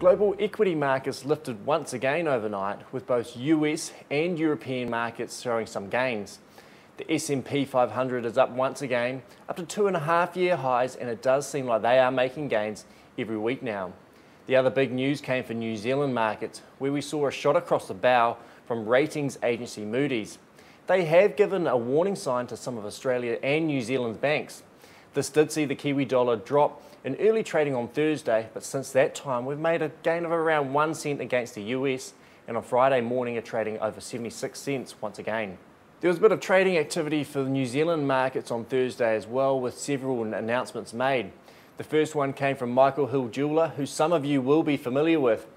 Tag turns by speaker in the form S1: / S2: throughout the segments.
S1: Global equity markets lifted once again overnight, with both US and European markets showing some gains. The S&P 500 is up once again, up to 2.5-year highs, and it does seem like they are making gains every week now. The other big news came for New Zealand markets, where we saw a shot across the bow from ratings agency Moody's. They have given a warning sign to some of Australia and New Zealand's banks. This did see the Kiwi dollar drop in early trading on Thursday, but since that time we've made a gain of around 1 cent against the US, and on Friday morning are trading over 76 cents once again. There was a bit of trading activity for the New Zealand markets on Thursday as well, with several announcements made. The first one came from Michael Hill jeweller, who some of you will be familiar with.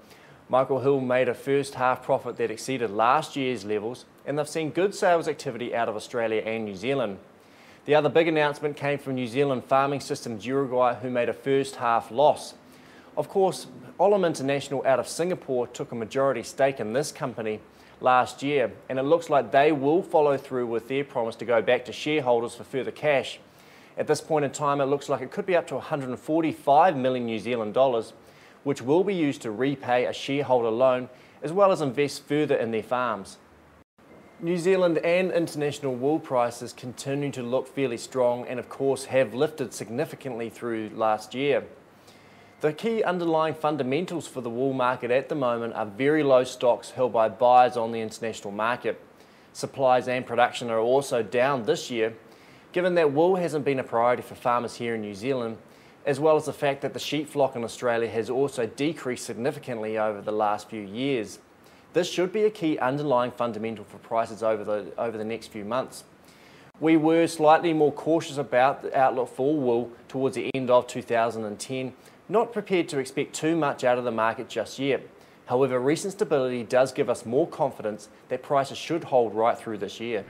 S1: Michael Hill made a first half profit that exceeded last year's levels, and they've seen good sales activity out of Australia and New Zealand. The other big announcement came from New Zealand Farming Systems Uruguay, who made a first half loss. Of course, Olam International out of Singapore took a majority stake in this company last year, and it looks like they will follow through with their promise to go back to shareholders for further cash. At this point in time, it looks like it could be up to 145 million New Zealand dollars, which will be used to repay a shareholder loan as well as invest further in their farms. New Zealand and international wool prices continue to look fairly strong and of course have lifted significantly through last year. The key underlying fundamentals for the wool market at the moment are very low stocks held by buyers on the international market. Supplies and production are also down this year, given that wool hasn't been a priority for farmers here in New Zealand, as well as the fact that the sheep flock in Australia has also decreased significantly over the last few years. This should be a key underlying fundamental for prices over the next few months. We were slightly more cautious about the outlook for wool towards the end of 2010, not prepared to expect too much out of the market just yet. However, recent stability does give us more confidence that prices should hold right through this year.